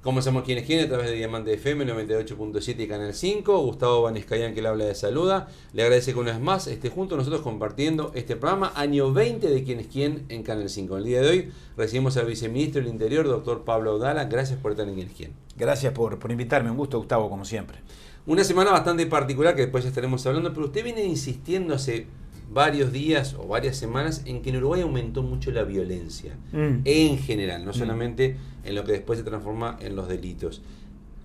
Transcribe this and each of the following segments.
Comenzamos Quién es Quién a través de Diamante FM 98.7 y Canal 5. Gustavo Banescayan, que le habla, de saluda. Le agradece que una vez más esté junto a nosotros compartiendo este programa, año 20 de Quién es Quién en Canal 5. El día de hoy recibimos al viceministro del Interior, doctor Pablo Audala. Gracias por estar en Quién es Quién. Gracias por invitarme. Un gusto, Gustavo, como siempre. Una semana bastante particular que después estaremos hablando, pero usted viene insistiendo hace varios días o varias semanas en que en Uruguay aumentó mucho la violencia en general, no solamente en lo que después se transforma en los delitos.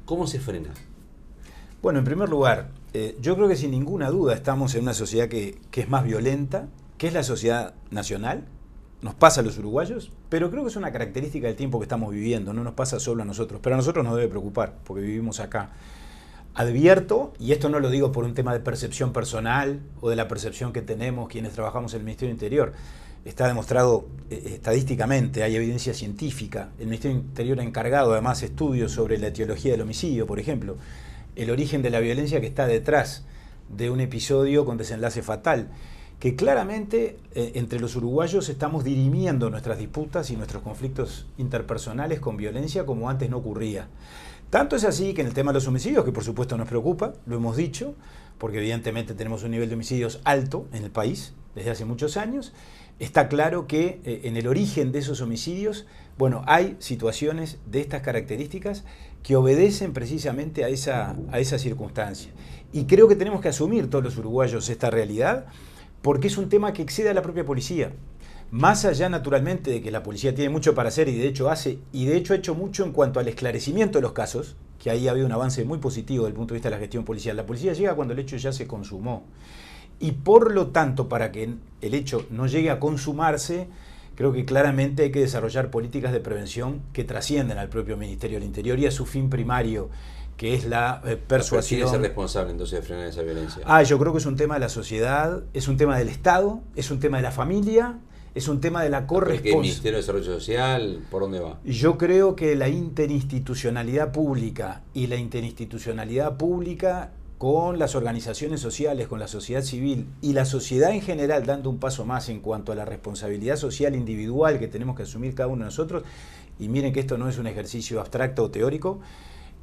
¿Cómo se frena? Bueno, en primer lugar, yo creo que sin ninguna duda estamos en una sociedad que es más violenta, que es la sociedad nacional. Nos pasa a los uruguayos, pero creo que es una característica del tiempo que estamos viviendo, no nos pasa solo a nosotros, pero a nosotros nos debe preocupar, porque vivimos acá. Advierto, y esto no lo digo por un tema de percepción personal o de la percepción que tenemos quienes trabajamos en el Ministerio del Interior, está demostrado estadísticamente, hay evidencia científica. El Ministerio del Interior ha encargado además estudios sobre la etiología del homicidio, por ejemplo, el origen de la violencia que está detrás de un episodio con desenlace fatal, que claramente entre los uruguayos estamos dirimiendo nuestras disputas y nuestros conflictos interpersonales con violencia como antes no ocurría. Tanto es así que en el tema de los homicidios, que por supuesto nos preocupa, lo hemos dicho, porque evidentemente tenemos un nivel de homicidios alto en el país desde hace muchos años, está claro que en el origen de esos homicidios, bueno, hay situaciones de estas características que obedecen precisamente a esa circunstancia. Y creo que tenemos que asumir todos los uruguayos esta realidad, porque es un tema que excede a la propia policía. Más allá, naturalmente, de que la policía tiene mucho para hacer y de hecho ha hecho mucho en cuanto al esclarecimiento de los casos, que ahí ha habido un avance muy positivo desde el punto de vista de la gestión policial. La policía llega cuando el hecho ya se consumó. Y por lo tanto, para que el hecho no llegue a consumarse, creo que claramente hay que desarrollar políticas de prevención que trascienden al propio Ministerio del Interior y a su fin primario, que es la persuasión. ¿Quién es el responsable entonces de frenar esa violencia? Yo creo que es un tema de la sociedad, es un tema del Estado, es un tema de la familia. Es un tema de la corresponsabilidad. ¿El Ministerio de Desarrollo Social? ¿Por dónde va? Yo creo que la interinstitucionalidad pública y la interinstitucionalidad pública con las organizaciones sociales, con la sociedad civil y la sociedad en general dando un paso más en cuanto a la responsabilidad social individual que tenemos que asumir cada uno de nosotros, y miren que esto no es un ejercicio abstracto o teórico,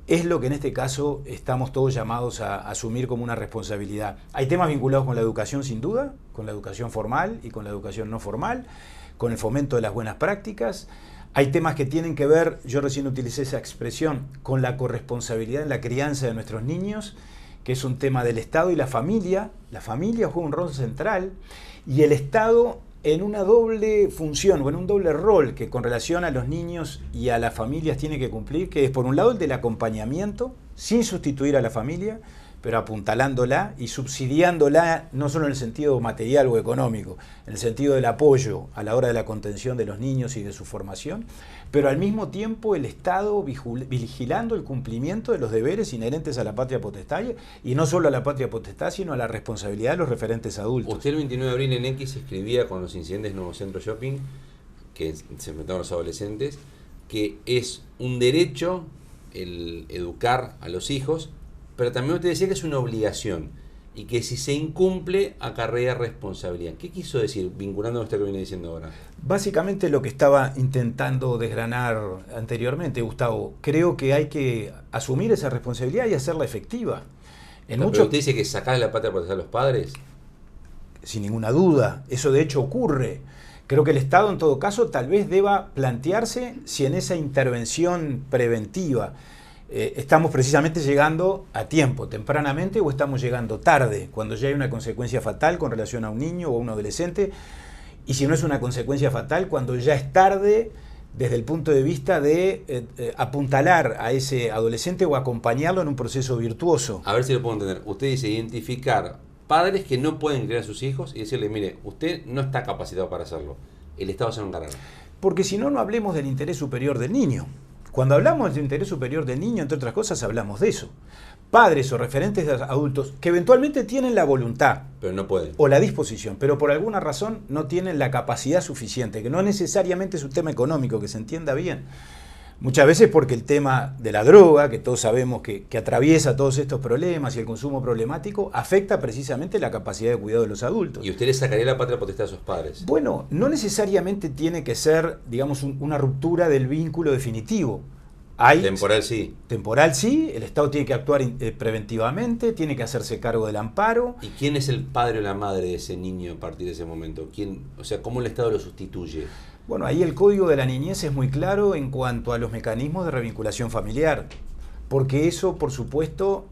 es lo que en este caso estamos todos llamados a asumir como una responsabilidad. Hay temas vinculados con la educación sin duda, con la educación formal y con la educación no formal, con el fomento de las buenas prácticas. Hay temas que tienen que ver, yo recién utilicé esa expresión, con la corresponsabilidad en la crianza de nuestros niños, que es un tema del Estado y la familia. La familia juega un rol central y el Estado en una doble función o en un doble rol que con relación a los niños y a las familias tiene que cumplir, que es por un lado el del acompañamiento, sin sustituir a la familia, pero apuntalándola y subsidiándola, no solo en el sentido material o económico, en el sentido del apoyo a la hora de la contención de los niños y de su formación, pero al mismo tiempo el Estado vigilando el cumplimiento de los deberes inherentes a la patria potestad, y no solo a la patria potestad, sino a la responsabilidad de los referentes adultos. Usted el 29 de abril en X escribía con los incidentes de Nuevo Centro Shopping, que se enfrentaron los adolescentes, que es un derecho el educar a los hijos, pero también usted decía que es una obligación y que si se incumple acarrea responsabilidad. ¿Qué quiso decir, vinculando a usted que viene diciendo ahora? Básicamente lo que estaba intentando desgranar anteriormente, Gustavo. Creo que hay que asumir esa responsabilidad y hacerla efectiva. Pero usted dice que sacar la patria potestad a los padres. Sin ninguna duda, eso de hecho ocurre. Creo que el Estado en todo caso tal vez deba plantearse si en esa intervención preventiva estamos precisamente llegando a tiempo, tempranamente, o estamos llegando tarde, cuando ya hay una consecuencia fatal con relación a un niño o a un adolescente, y si no es una consecuencia fatal, cuando ya es tarde desde el punto de vista de apuntalar a ese adolescente o acompañarlo en un proceso virtuoso. A ver si lo puedo entender. Usted dice identificar padres que no pueden criar a sus hijos y decirle, mire, usted no está capacitado para hacerlo, el Estado se va a encargar. Porque si no, no hablemos del interés superior del niño. Cuando hablamos del interés superior del niño, entre otras cosas, hablamos de eso. Padres o referentes de adultos que eventualmente tienen la voluntad, pero no pueden, o la disposición, pero por alguna razón no tienen la capacidad suficiente, que no necesariamente es un tema económico, que se entienda bien. Muchas veces porque el tema de la droga, que todos sabemos que atraviesa todos estos problemas y el consumo problemático, afecta precisamente la capacidad de cuidado de los adultos. ¿Y usted le sacaría la patria potestad a sus padres? Bueno, no necesariamente tiene que ser, digamos, una ruptura del vínculo definitivo. Temporal sí. Temporal sí, el Estado tiene que actuar preventivamente, tiene que hacerse cargo del amparo. ¿Y quién es el padre o la madre de ese niño a partir de ese momento? O sea, ¿cómo el Estado lo sustituye? Bueno, ahí el Código de la Niñez es muy claro en cuanto a los mecanismos de revinculación familiar, porque eso, por supuesto,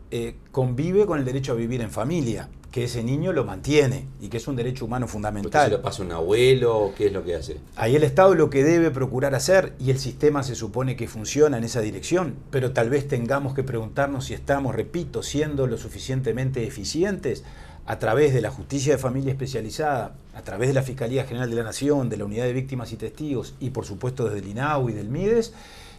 convive con el derecho a vivir en familia, que ese niño lo mantiene y que es un derecho humano fundamental. ¿Porque se lo pasa un abuelo? ¿Qué es lo que hace? Ahí el Estado lo que debe procurar hacer, y el sistema se supone que funciona en esa dirección, pero tal vez tengamos que preguntarnos si estamos, repito, siendo lo suficientemente eficientes a través de la justicia de familia especializada, a través de la Fiscalía General de la Nación, de la Unidad de Víctimas y Testigos y por supuesto desde el INAU y del MIDES,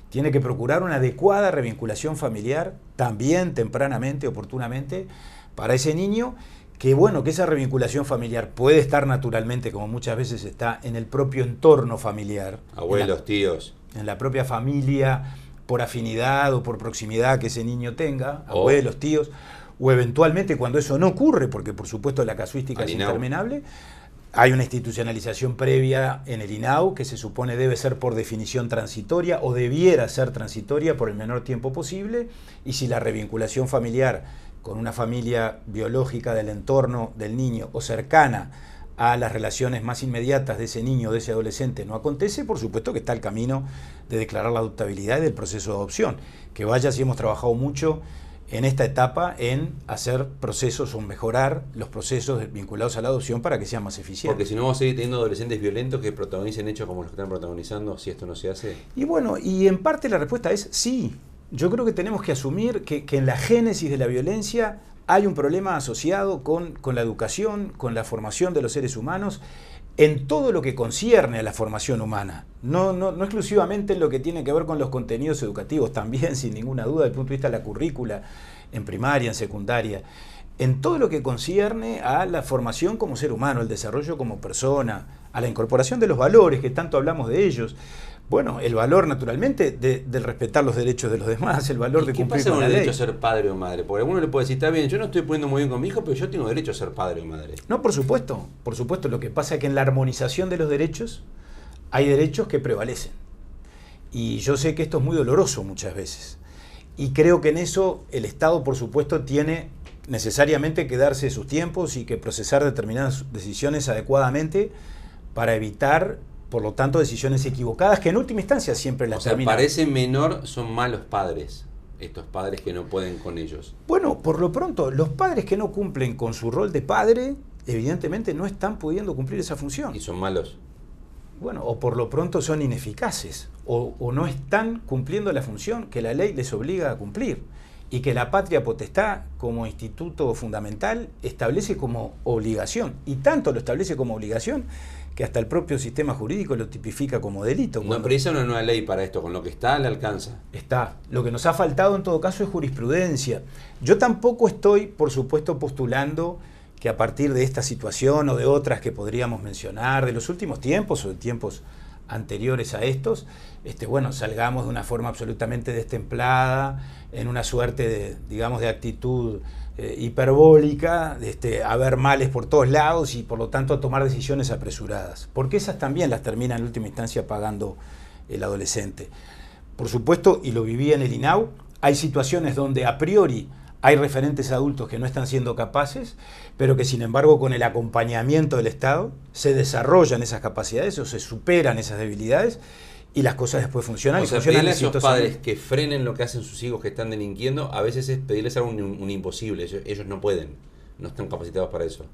tiene que procurar una adecuada revinculación familiar, también tempranamente, oportunamente, para ese niño, que bueno, que esa revinculación familiar puede estar naturalmente, como muchas veces está, en el propio entorno familiar. Abuelos, tíos. En la propia familia, por afinidad o por proximidad que ese niño tenga, abuelos, tíos, o eventualmente cuando eso no ocurre, porque por supuesto la casuística es interminable, hay una institucionalización previa en el INAU que se supone debe ser por definición transitoria o debiera ser transitoria por el menor tiempo posible, y si la revinculación familiar con una familia biológica del entorno del niño o cercana a las relaciones más inmediatas de ese niño o de ese adolescente no acontece, por supuesto que está el camino de declarar la adoptabilidad y del proceso de adopción. Que vaya, si hemos trabajado mucho en esta etapa en hacer procesos o mejorar los procesos vinculados a la adopción para que sean más eficientes. Porque si no vamos a seguir teniendo adolescentes violentos que protagonicen hechos como los que están protagonizando si esto no se hace. Y bueno, y en parte la respuesta es sí. Yo creo que tenemos que asumir que en la génesis de la violencia hay un problema asociado con la educación, con la formación de los seres humanos, en todo lo que concierne a la formación humana. No exclusivamente en lo que tiene que ver con los contenidos educativos, también sin ninguna duda desde el punto de vista de la currícula, en primaria, en secundaria. En todo lo que concierne a la formación como ser humano, el desarrollo como persona, a la incorporación de los valores, que tanto hablamos de ellos. Bueno, el valor, naturalmente, de respetar los derechos de los demás, el valor de cumplir con la ley. ¿Qué pasa con el derecho a ser padre o madre? Porque alguno le puede decir, está bien, yo no estoy poniendo muy bien con mi hijo, pero yo tengo derecho a ser padre o madre. No, por supuesto. Por supuesto, lo que pasa es que en la armonización de los derechos hay derechos que prevalecen. Y yo sé que esto es muy doloroso muchas veces. Y creo que en eso el Estado, por supuesto, tiene necesariamente que darse sus tiempos y que procesar determinadas decisiones adecuadamente para evitar, por lo tanto, decisiones equivocadas que en última instancia siempre las terminan. Parece menor, son malos padres, estos padres que no pueden con ellos. Bueno, por lo pronto, los padres que no cumplen con su rol de padre, evidentemente no están pudiendo cumplir esa función. ¿Y son malos? Bueno, o por lo pronto son ineficaces, o no están cumpliendo la función que la ley les obliga a cumplir, y que la patria potestad como instituto fundamental establece como obligación, y tanto lo establece como obligación que hasta el propio sistema jurídico lo tipifica como delito. No precisa una nueva ley para esto, con lo que está le alcanza. Está. Lo que nos ha faltado en todo caso es jurisprudencia. Yo tampoco estoy, por supuesto, postulando que a partir de esta situación o de otras que podríamos mencionar, de los últimos tiempos o de tiempos anteriores a estos, salgamos de una forma absolutamente destemplada, en una suerte de, digamos, de actitud hiperbólica, a ver males por todos lados y por lo tanto a tomar decisiones apresuradas, porque esas también las termina en última instancia pagando el adolescente. Por supuesto, y lo viví en el INAU, hay situaciones donde a priori hay referentes adultos que no están siendo capaces, pero que sin embargo con el acompañamiento del Estado se desarrollan esas capacidades o se superan esas debilidades y las cosas después funcionan. O sea, pedirle a esos padres que frenen lo que hacen sus hijos que están delinquiendo, a veces es pedirles algo un imposible. Ellos no pueden, no están capacitados para eso.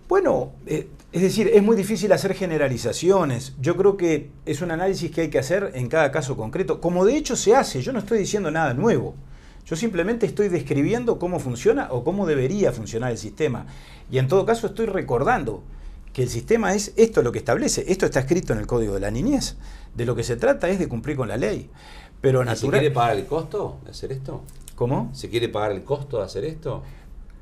Bueno, es decir, es muy difícil hacer generalizaciones. Yo creo que es un análisis que hay que hacer en cada caso concreto, como de hecho se hace. Yo no estoy diciendo nada nuevo. Yo simplemente estoy describiendo cómo funciona o cómo debería funcionar el sistema. Y en todo caso estoy recordando que el sistema es esto lo que establece. Esto está escrito en el Código de la Niñez. De lo que se trata es de cumplir con la ley. Pero ¿Se quiere pagar el costo de hacer esto? ¿Cómo? ¿Se quiere pagar el costo de hacer esto?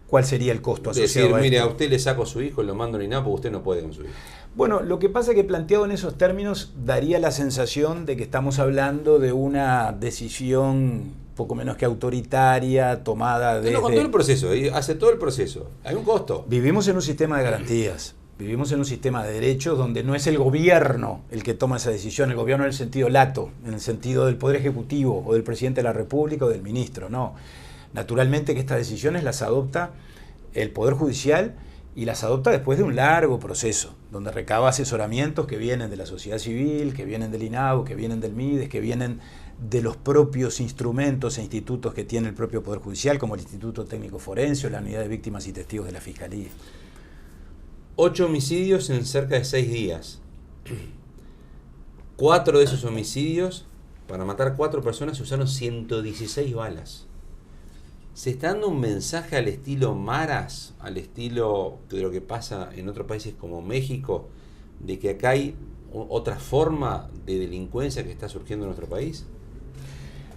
¿Cuál sería el costo asociado a esto? Mire, a usted le saco a su hijo, lo mando ni nada porque usted no puede con su hijo. Bueno, lo que pasa es que planteado en esos términos daría la sensación de que estamos hablando de una decisión poco menos que autoritaria, tomada desde... No, con todo el proceso, hace todo el proceso. Hay un costo. Vivimos en un sistema de garantías. Vivimos en un sistema de derechos donde no es el gobierno el que toma esa decisión, el gobierno en el sentido lato, en el sentido del Poder Ejecutivo o del Presidente de la República o del Ministro, no. Naturalmente que estas decisiones las adopta el Poder Judicial y las adopta después de un largo proceso, donde recaba asesoramientos que vienen de la sociedad civil, que vienen del INAU, que vienen del MIDES, que vienen de los propios instrumentos e institutos que tiene el propio Poder Judicial, como el Instituto Técnico Forense o la Unidad de Víctimas y Testigos de la Fiscalía. 8 homicidios en cerca de 6 días. 4 de esos homicidios, para matar 4 personas, se usaron 116 balas. Se está dando un mensaje al estilo Maras, al estilo de lo que pasa en otros países como México, de que acá hay otra forma de delincuencia que está surgiendo en nuestro país.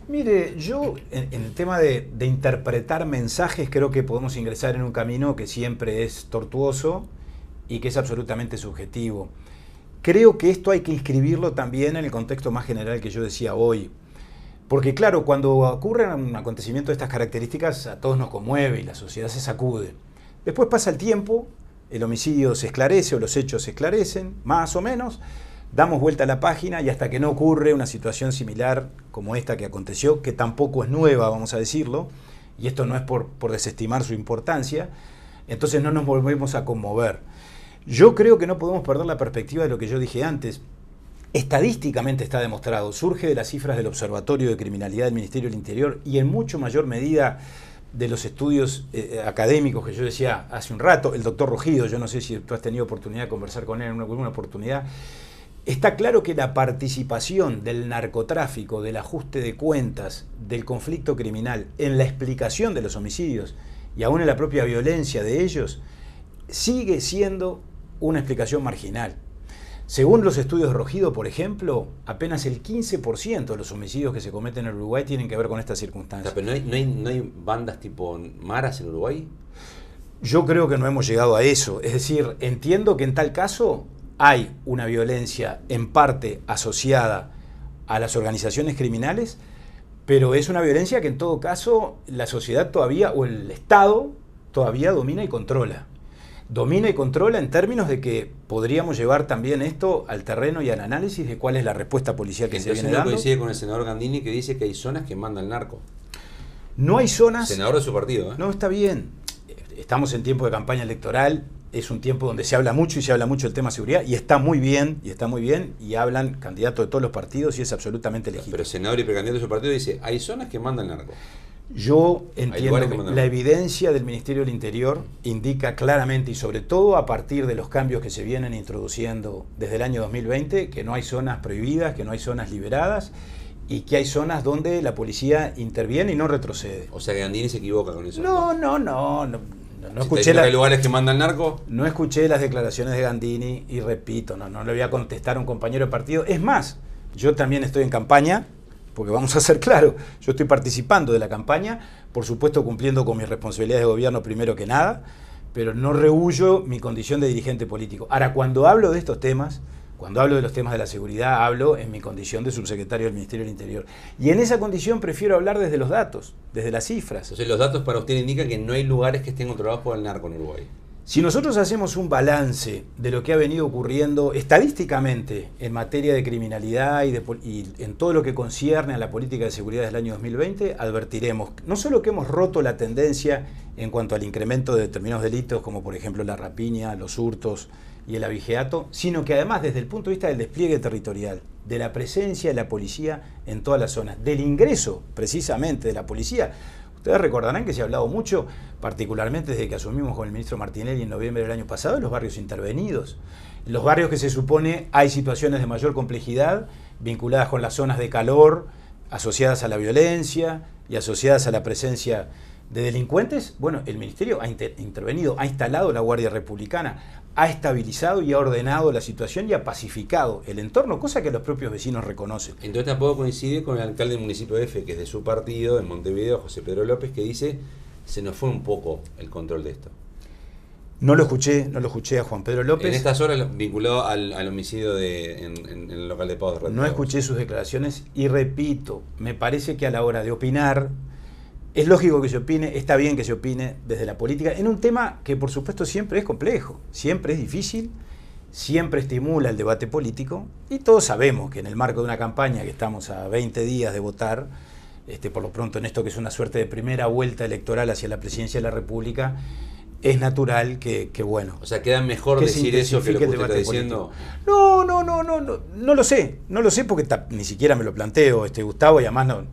Mire, yo en el tema de interpretar mensajes creo que podemos ingresar en un camino que siempre es tortuoso y que es absolutamente subjetivo. Creo que esto hay que inscribirlo también en el contexto más general que yo decía hoy. Porque claro, cuando ocurre un acontecimiento de estas características, a todos nos conmueve y la sociedad se sacude. Después pasa el tiempo, el homicidio se esclarece o los hechos se esclarecen, más o menos, damos vuelta a la página y hasta que no ocurre una situación similar como esta que aconteció, que tampoco es nueva, vamos a decirlo, y esto no es por desestimar su importancia, entonces no nos volvemos a conmover. Yo creo que no podemos perder la perspectiva de lo que yo dije antes. Estadísticamente está demostrado, surge de las cifras del Observatorio de Criminalidad del Ministerio del Interior y en mucho mayor medida de los estudios académicos que yo decía hace un rato, el doctor Rogido, yo no sé si tú has tenido oportunidad de conversar con él en alguna oportunidad. Está claro que la participación del narcotráfico, del ajuste de cuentas, del conflicto criminal en la explicación de los homicidios y aún en la propia violencia de ellos, sigue siendo una explicación marginal. Según los estudios de Rogido, por ejemplo, apenas el 15% de los homicidios que se cometen en Uruguay tienen que ver con estas circunstancias. O sea, pero no hay bandas tipo Maras en Uruguay. Yo creo que no hemos llegado a eso. Es decir, entiendo que en tal caso hay una violencia en parte asociada a las organizaciones criminales, pero es una violencia que en todo caso la sociedad todavía, o el Estado, todavía domina y controla. Domina y controla en términos de que podríamos llevar también esto al terreno y al análisis de cuál es la respuesta policial que se viene dando. Entonces no coincide con el senador Gandini que dice que hay zonas que manda el narco. No hay zonas... Senador de su partido, ¿eh? No, está bien. Estamos en tiempo de campaña electoral, es un tiempo donde se habla mucho y se habla mucho del tema seguridad y está muy bien, y hablan candidatos de todos los partidos y es absolutamente legítimo. Pero senador y precandidato de su partido dice, hay zonas que manda el narco. Yo entiendo que la evidencia del Ministerio del Interior indica claramente y sobre todo a partir de los cambios que se vienen introduciendo desde el año 2020 que no hay zonas prohibidas, que no hay zonas liberadas y que hay zonas donde la policía interviene y no retrocede. O sea que Gandini se equivoca con eso. No escuché ¿hay lugares que manda el narco? No escuché las declaraciones de Gandini y repito, no le voy a contestar a un compañero de partido. Es más, yo también estoy en campaña. Porque vamos a ser claros, yo estoy participando de la campaña, por supuesto cumpliendo con mis responsabilidades de gobierno primero que nada, pero no rehúyo mi condición de dirigente político. Ahora, cuando hablo de estos temas, cuando hablo de los temas de la seguridad, hablo en mi condición de subsecretario del Ministerio del Interior. Y en esa condición prefiero hablar desde los datos, desde las cifras. Entonces los datos para usted indican que no hay lugares que estén controlados por el narco en Uruguay. Si nosotros hacemos un balance de lo que ha venido ocurriendo estadísticamente en materia de criminalidad y en todo lo que concierne a la política de seguridad del año 2020, advertiremos no solo que hemos roto la tendencia en cuanto al incremento de determinados delitos, como por ejemplo la rapiña, los hurtos y el abigeato, sino que además desde el punto de vista del despliegue territorial, de la presencia de la policía en todas las zonas, del ingreso precisamente de la policía. Ustedes recordarán que se ha hablado mucho, particularmente desde que asumimos con el ministro Martinelli en noviembre del año pasado, de los barrios intervenidos. En los barrios que se supone hay situaciones de mayor complejidad, vinculadas con las zonas de calor, asociadas a la violencia y asociadas a la presencia de delincuentes. Bueno, el ministerio ha intervenido, ha instalado la Guardia Republicana, ha estabilizado y ha ordenado la situación y ha pacificado el entorno, cosa que los propios vecinos reconocen. Entonces tampoco coincide con el alcalde del municipio de F, que es de su partido, en Montevideo, José Pedro López, que dice, se nos fue un poco el control de esto. No lo escuché a Juan Pedro López. En estas horas vinculado al homicidio en el local de Pavos de Red. No escuché sus declaraciones y repito, me parece que a la hora de opinar Es lógico que se opine, está bien que se opine desde la política, en un tema que por supuesto siempre es complejo, siempre es difícil, siempre estimula el debate político, y todos sabemos que en el marco de una campaña que estamos a 20 días de votar, por lo pronto en esto que es una suerte de primera vuelta electoral hacia la presidencia de la República, es natural que bueno. O sea, queda mejor que decir eso que lo que usted está político. diciendo. No lo sé, porque ni siquiera me lo planteo, Gustavo, y además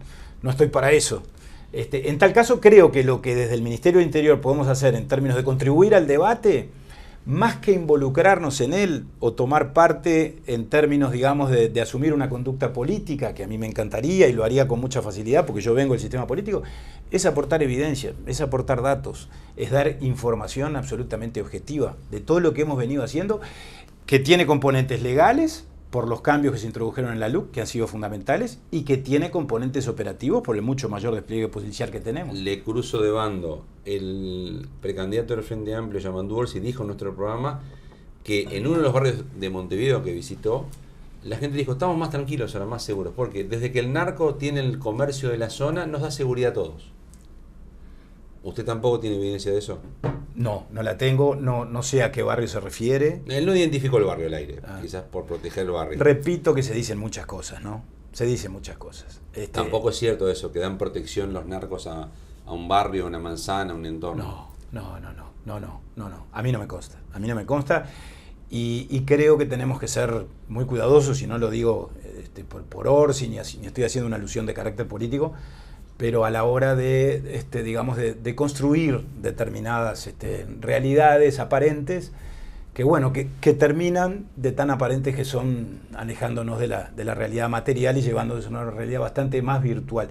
no estoy para eso. En tal caso, creo que lo que desde el Ministerio del Interior podemos hacer en términos de contribuir al debate, más que involucrarnos en él o tomar parte en términos, digamos, de asumir una conducta política, que a mí me encantaría y lo haría con mucha facilidad porque yo vengo del sistema político, es aportar evidencia, es aportar datos, es dar información absolutamente objetiva de todo lo que hemos venido haciendo, que tiene componentes legales, por los cambios que se introdujeron en la LUC, que han sido fundamentales, y que tiene componentes operativos por el mucho mayor despliegue policial que tenemos. Le cruzo de bando. El precandidato del Frente Amplio, Yamandu Orsi, dijo en nuestro programa que en uno de los barrios de Montevideo que visitó, la gente dijo, estamos más tranquilos ahora, más seguros, porque desde que el narco tiene el comercio de la zona, nos da seguridad a todos. ¿Usted tampoco tiene evidencia de eso? No la tengo, no sé a qué barrio se refiere. Él no identificó el barrio al aire, quizás por proteger el barrio. Repito que se dicen muchas cosas, ¿no? Se dicen muchas cosas. Tampoco es cierto eso, que dan protección los narcos a un barrio, a una manzana, a un entorno. No. A mí no me consta. Y creo que tenemos que ser muy cuidadosos, y no lo digo por Orsi, ni estoy haciendo una alusión de carácter político, pero a la hora de construir determinadas realidades aparentes, que terminan de tan aparentes que son alejándonos de la realidad material y llevándonos a una realidad bastante más virtual.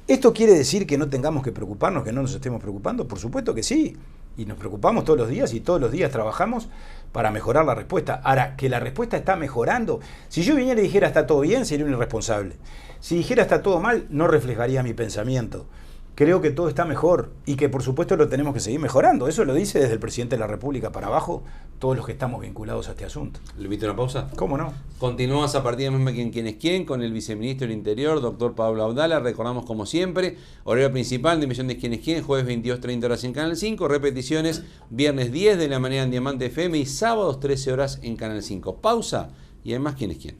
¿Esto quiere decir que no tengamos que preocuparnos, que no nos estemos preocupando? Por supuesto que sí, y nos preocupamos todos los días, y todos los días trabajamos para mejorar la respuesta. Ahora, que la respuesta está mejorando, si yo viniera y dijera está todo bien, sería un irresponsable. Si dijera está todo mal, no reflejaría mi pensamiento. Creo que todo está mejor y que por supuesto lo tenemos que seguir mejorando. Eso lo dice desde el presidente de la República para abajo, todos los que estamos vinculados a este asunto. ¿Le invito a una pausa? ¿Cómo no? Continuamos a partir de mismo quién es quién con el viceministro del Interior, doctor Pablo Abdala. Recordamos como siempre, horario principal de emisión de quién es quién, jueves 22:30 horas en Canal 5, repeticiones viernes 10 de la mañana en Diamante FM y sábados 13 horas en Canal 5. Pausa y además quién es quién.